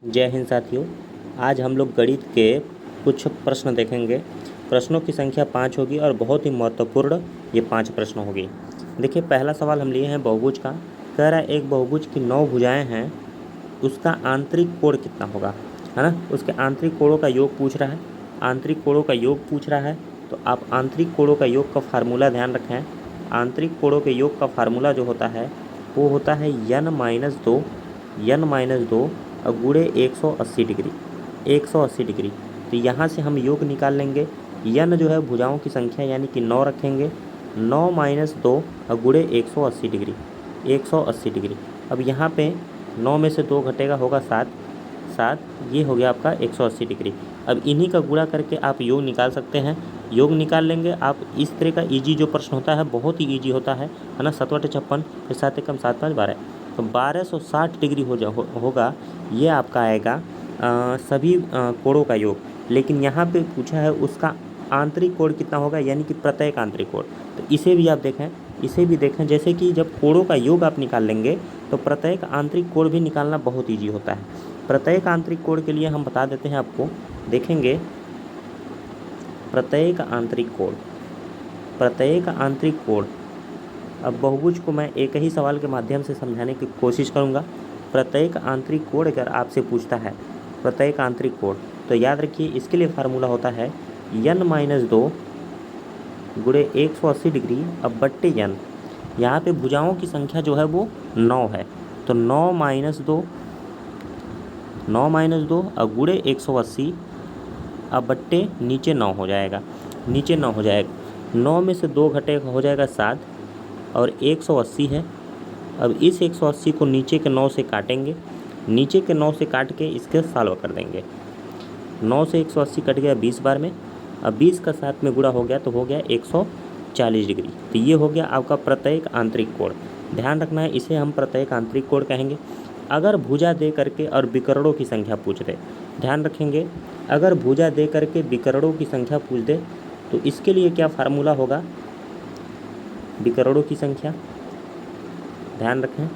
जय हिंद साथियों। आज हम लोग गणित के कुछ प्रश्न देखेंगे। प्रश्नों की संख्या 5 होगी और बहुत ही महत्वपूर्ण ये 5 प्रश्न होगी। देखिए, पहला सवाल हम लिए हैं बहुभुज का। कह रहा है एक बहुभुज की 9 भुजाएं हैं, उसका आंतरिक कोण कितना होगा, है ना। उसके आंतरिक कोणों का योग पूछ रहा है। आंतरिक कोणों का योग पूछ रहा है तो आप आंतरिक कोणों का योग का फार्मूला ध्यान रखें। आंतरिक कोणों के योग का फार्मूला जो होता है वो होता है n-2 और गुणे 180 डिग्री। 180 डिग्री। तो यहाँ से हम योग निकाल लेंगे। n जो है भुजाओं की संख्या यानी कि 9 रखेंगे। 9-2 और गुणे 180 डिग्री। 180 डिग्री। अब यहाँ पे 9 में से 2 घटेगा, होगा 7। ये हो गया आपका 180 डिग्री। अब इन्हीं का गुणा करके आप योग निकाल सकते हैं। योग निकाल लेंगे आप। इस तरह का इजी जो प्रश्न होता है बहुत ही इजी होता है ना। 7/56 फिर 7 एकम 7 5 12, तो 1260 डिग्री होगा। ये आपका आएगा सभी कोणों का योग। लेकिन यहाँ पे पूछा है उसका आंतरिक कोण कितना होगा, यानी कि प्रत्येक आंतरिक कोण। तो इसे भी आप देखें, जैसे कि जब कोणों का योग आप निकाल लेंगे तो प्रत्येक आंतरिक कोण भी निकालना बहुत ईजी होता है। प्रत्येक आंतरिक कोण के लिए हम बता देते हैं आपको। देखेंगे प्रत्येक आंतरिक कोण। अब बहुभुज को मैं एक ही सवाल के माध्यम से समझाने की कोशिश करूंगा। प्रत्येक आंतरिक कोण अगर आपसे पूछता है प्रत्येक आंतरिक कोण, तो याद रखिए इसके लिए फार्मूला होता है n-2 गुणे 180 डिग्री अब बट्टे n। यहाँ पे भुजाओं की संख्या जो है वो 9 है, तो 9-2 और गुणे 180 अब बट्टे नीचे 9 हो जाएगा। 9 में से 2 घटे हो जाएगा 7 और 180 है। अब इस 180 को नीचे के 9 से काटेंगे। नीचे के 9 से काट के इसके सॉल्व कर देंगे। 9 से 180 कट गया 20 बार में। अब 20 का 7 में गुणा हो गया तो हो गया 140 डिग्री। तो ये हो गया आपका प्रत्येक आंतरिक कोण। ध्यान रखना है, इसे हम प्रत्येक आंतरिक कोण कहेंगे। अगर भुजा दे करके और विकर्णों की संख्या पूछ दे, ध्यान रखेंगे, अगर भुजा दे करके विकर्णों की संख्या पूछ दे तो इसके लिए क्या फार्मूला होगा। विकर्णों की संख्या ध्यान रखें,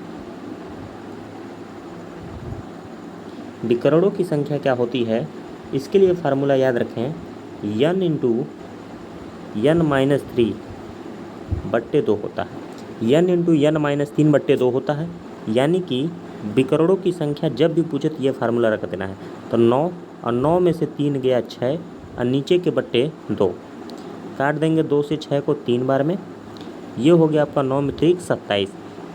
विकर्णों की संख्या क्या होती है, इसके लिए फार्मूला याद रखें। n/n-3/2 होता है। n/n-3/2 होता है। यानी कि विकर्णों की संख्या जब भी पूछे तो ये फार्मूला रख देना है। तो 9 और 9 में से 3 गया 6 और नीचे के बट्टे 2 काट देंगे। 2 से 6 को 3 बार में। ये हो गया आपका 9 में 3 27,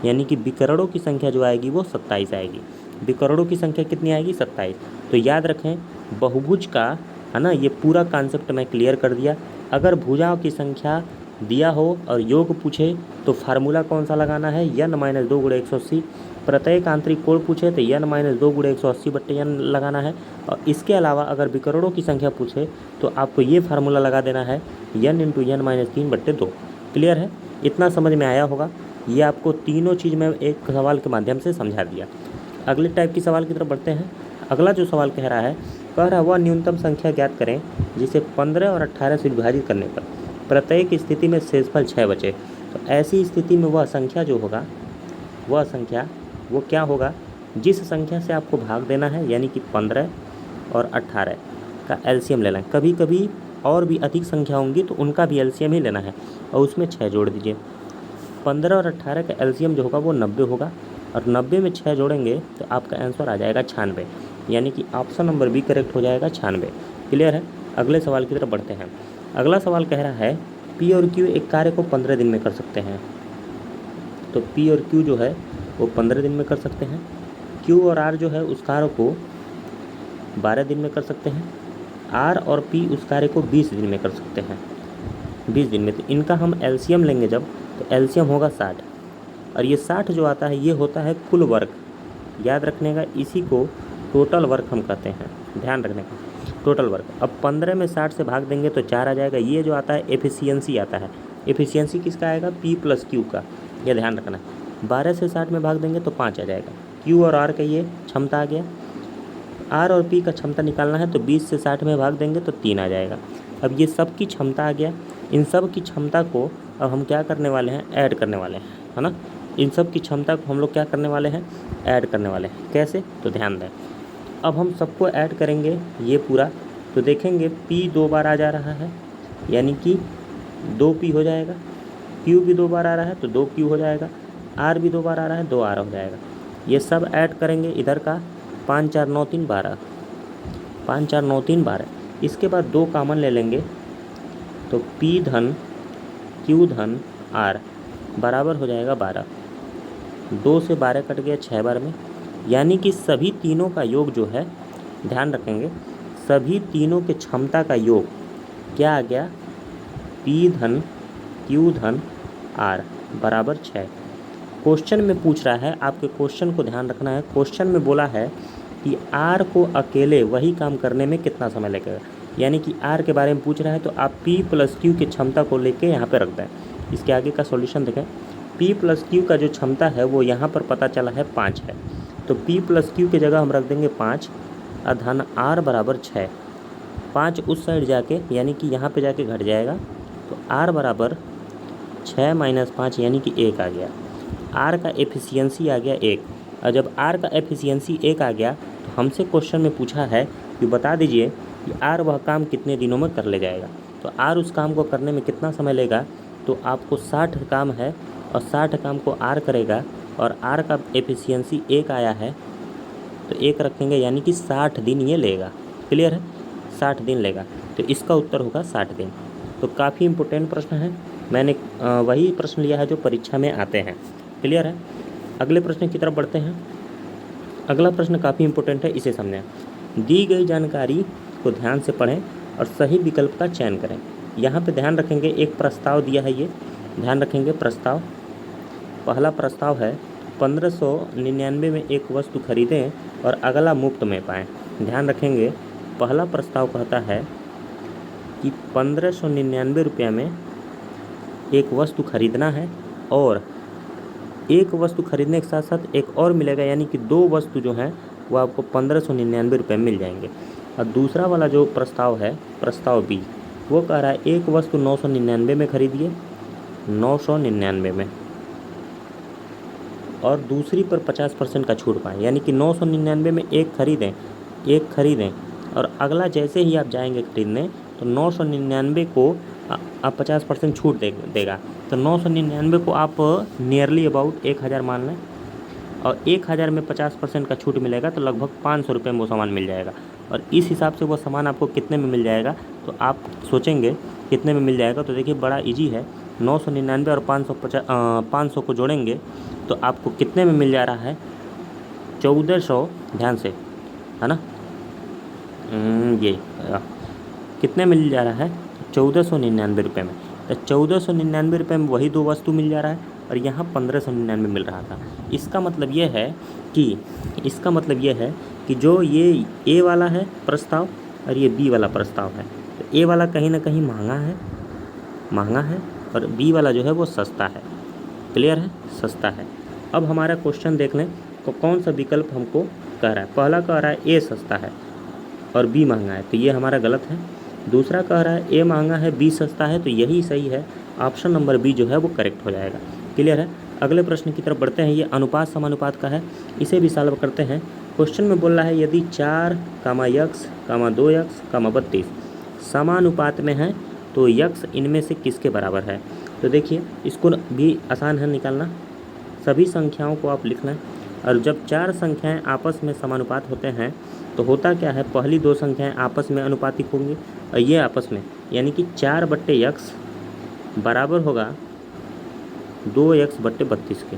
यानी कि विकर्णों की संख्या जो आएगी वो 27 आएगी। विकर्णों की संख्या कितनी आएगी, 27। तो याद रखें बहुभुज का, है ना, ये पूरा कॉन्सेप्ट मैं क्लियर कर दिया। अगर भुजाओं की संख्या दिया हो और योग पूछे तो फार्मूला कौन सा लगाना है, n-2 गुणे 180। प्रत्येक आंतरिक कोण पूछे तो n-2 गुणे 180 बट्टे n लगाना है। और इसके अलावा अगर विकर्णों की संख्या पूछे तो आपको ये फार्मूला लगा देना है n/n-3/2। क्लियर है, इतना समझ में आया होगा। ये आपको तीनों चीज़ मैं एक सवाल के माध्यम से समझा दिया। अगले टाइप की सवाल की तरफ बढ़ते हैं। अगला जो सवाल कह रहा है वह न्यूनतम संख्या ज्ञात करें जिसे 15 और 18 से विभाजित करने पर प्रत्येक स्थिति में शेषफल 6 बचे। तो ऐसी स्थिति में वह संख्या जो होगा, वह संख्या वो क्या होगा जिस संख्या से आपको भाग देना है, यानी कि 15 और 18 का एलसीएम लेना है। कभी कभी और भी अधिक संख्या होंगी तो उनका भी एलसीएम ही लेना है और उसमें 6 जोड़ दीजिए। 15 और 18 का एलसीएम जो होगा वो 90 होगा और 90 में 6 जोड़ेंगे तो आपका आंसर आ जाएगा 96, यानी कि ऑप्शन नंबर बी करेक्ट हो जाएगा 96। क्लियर है, अगले सवाल की तरफ बढ़ते हैं। अगला सवाल कह रहा है पी और क्यू एक कार्य को 15 दिन में कर सकते हैं। तो पी और क्यू जो है वो 15 दिन में कर सकते हैं। क्यू और आर जो है उस कार्य को 12 दिन में कर सकते हैं। आर और पी उस कार्य को 20 दिन में कर सकते हैं। 20 दिन में। तो इनका हम एलसीएम लेंगे जब, तो एलसीएम होगा 60 और ये 60 जो आता है ये होता है कुल वर्क। याद रखने का, इसी को टोटल वर्क हम कहते हैं। ध्यान रखने का, टोटल वर्क। अब 15 में 60 से भाग देंगे तो 4 आ जाएगा। ये जो आता है एफिशिएंसी आता है। एफिशिएंसी किसका आएगा, पी प्लस क्यू का, यह ध्यान रखना है। 12 से 60 में भाग देंगे तो 5 आ जाएगा। क्यू और आर का ये क्षमता आ गया। आर और पी का क्षमता निकालना है तो 20 से 60 में भाग देंगे तो 3 आ जाएगा। अब ये सब की क्षमता आ गया। इन सब की क्षमता को अब हम क्या करने वाले हैं, ऐड करने वाले हैं, है ना। इन सब की क्षमता को हम लोग क्या करने वाले हैं, ऐड करने वाले हैं। कैसे, तो ध्यान दें। अब हम सबको ऐड करेंगे ये पूरा, तो देखेंगे P 2 बार आ जा रहा है यानी कि 2P हो जाएगा, Q भी 2 बार आ रहा है तो 2Q हो जाएगा, R भी 2 बार आ रहा है 2R हो जाएगा। ये सब ऐड करेंगे इधर का 5 4 9 3 12, 5 4 9 3 12। इसके बाद 2 कॉमन ले लेंगे तो P धन Q धन R बराबर हो जाएगा 12। 2 से 12 कट गया 6 बार में, यानी कि सभी तीनों का योग जो है, ध्यान रखेंगे सभी तीनों के क्षमता का योग क्या आ गया, P धन Q धन R बराबर 6। क्वेश्चन में पूछ रहा है, आपके क्वेश्चन को ध्यान रखना है, क्वेश्चन में बोला है कि R को अकेले वही काम करने में कितना समय लगेगा, यानी कि R के बारे में पूछ रहा है तो आप P प्लस Q की क्षमता को लेके यहाँ पे रख दें। इसके आगे का सॉल्यूशन देखें, P प्लस Q का जो क्षमता है वो यहाँ पर पता चला है 5 है, तो P प्लस Q की जगह हम रख देंगे 5 और धन R बराबर 6। 5 उस साइड जाके यानी कि यहाँ पे जाके घट जाएगा, तो R बराबर 6 माइनस 5 यानी कि 1 आ गया। R का एफिशिएंसी आ गया 1, और जब R का एफिशिएंसी 1 आ गया तो हमसे क्वेश्चन में पूछा है कि बता दीजिए कि R वह काम कितने दिनों में कर ले जाएगा। तो R उस काम को करने में कितना समय लेगा, तो आपको 60 काम है और 60 काम को R करेगा, और R का एफिशिएंसी 1 आया है तो 1 रखेंगे यानी कि 60 दिन ये लेगा। क्लियर है, 60 दिन लेगा, तो इसका उत्तर होगा 60 दिन। तो काफ़ी इम्पोर्टेंट प्रश्न है, मैंने वही प्रश्न लिया है जो परीक्षा में आते हैं। क्लियर है, अगले प्रश्न की तरफ बढ़ते हैं। अगला प्रश्न काफ़ी इम्पोर्टेंट है, इसे समझें। दी गई जानकारी को ध्यान से पढ़ें और सही विकल्प का चयन करें। यहाँ पे ध्यान रखेंगे एक प्रस्ताव दिया है, ये ध्यान रखेंगे प्रस्ताव। पहला प्रस्ताव है 1599 में एक वस्तु खरीदें और अगला मुफ्त में पाएँ। ध्यान रखेंगे पहला प्रस्ताव कहता है कि 1599 रुपये में एक वस्तु खरीदना है और एक वस्तु खरीदने के साथ साथ एक और मिलेगा, यानी कि 2 वस्तु जो हैं वो आपको 1599 रुपये मिल जाएंगे। और दूसरा वाला जो प्रस्ताव है, प्रस्ताव बी, वो कह रहा है एक वस्तु 999 में खरीदिए, 999 में, और दूसरी पर 50% का छूट पाएँ, यानी कि 999 में एक खरीदें और अगला जैसे ही आप जाएंगे खरीदने तो 999 को आप 50% छूट देगा, तो 999 को आप नियरली अबाउट 1000 मान लें, और 1000 में 50% का छूट मिलेगा तो लगभग 500 रुपये में वो सामान मिल जाएगा। और इस हिसाब से वो सामान आपको कितने में मिल जाएगा, तो आप सोचेंगे कितने में मिल जाएगा, तो देखिए बड़ा इजी है, 999 और 500 को जोड़ेंगे तो आपको कितने में मिल जा रहा है, 1400, ध्यान से है ना, ये कितने मिल जा रहा है, 1499 रुपये में। तो 1499 रुपये में वही 2 वस्तु मिल जा रहा है और यहाँ 1599 मिल रहा था। इसका मतलब ये है कि जो ये ए वाला है प्रस्ताव और ये बी वाला प्रस्ताव है, तो ए वाला कहीं ना कहीं महंगा है और बी वाला जो है वो सस्ता है। क्लियर है, सस्ता है। अब हमारा क्वेश्चन देख लें तो कौन सा विकल्प हमको कह रहा है। पहला कह रहा है ए सस्ता है और बी महंगा है, तो ये हमारा गलत है। दूसरा कह रहा है ए महंगा है बी सस्ता है, तो यही सही है, ऑप्शन नंबर बी जो है वो करेक्ट हो जाएगा। क्लियर है, अगले प्रश्न की तरफ बढ़ते हैं। ये अनुपात समानुपात का है, इसे भी सॉल्व करते हैं। क्वेश्चन में बोल रहा है यदि 4, x, 2x, 32 समानुपात में है तो x इनमें से किसके बराबर है। तो देखिए इसको भी आसान है निकालना, सभी संख्याओं को आप लिख लें, और जब 4 संख्याएं आपस में समानुपात होते हैं तो होता क्या है, पहली 2 संख्याएं आपस में अनुपातिक होंगी और ये आपस में, यानी कि 4/x बराबर होगा 2x/32 के।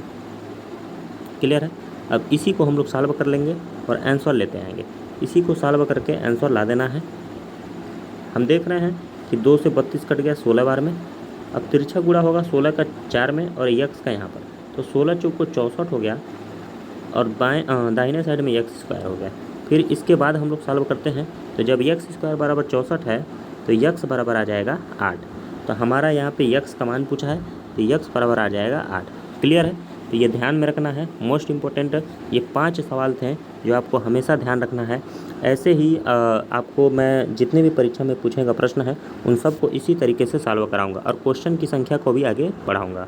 क्लियर है, अब इसी को हम लोग सॉल्व कर लेंगे और आंसर लेते आएंगे। इसी को सॉल्व करके आंसर ला देना है। हम देख रहे हैं कि 2 से 32 कट गया 16 बार में, अब तिरछा गुणा होगा 16 का 4 में और x का यहाँ पर, तो 16 चौक को 64 हो गया और दाहिने साइड में x² हो गया। फिर इसके बाद हम लोग सॉल्व करते हैं, तो जब x² बराबर 64 है तो x बराबर आ जाएगा 8। तो हमारा यहाँ पे x का मान पूछा है तो x बराबर आ जाएगा 8। क्लियर है, तो ये ध्यान में रखना है, मोस्ट इम्पोर्टेंट। ये 5 सवाल थे जो आपको हमेशा ध्यान रखना है। ऐसे ही आपको मैं जितने भी परीक्षा में पूछेगा प्रश्न है उन सब को इसी तरीके से सॉल्व कराऊंगा और क्वेश्चन की संख्या को भी आगे बढ़ाऊंगा।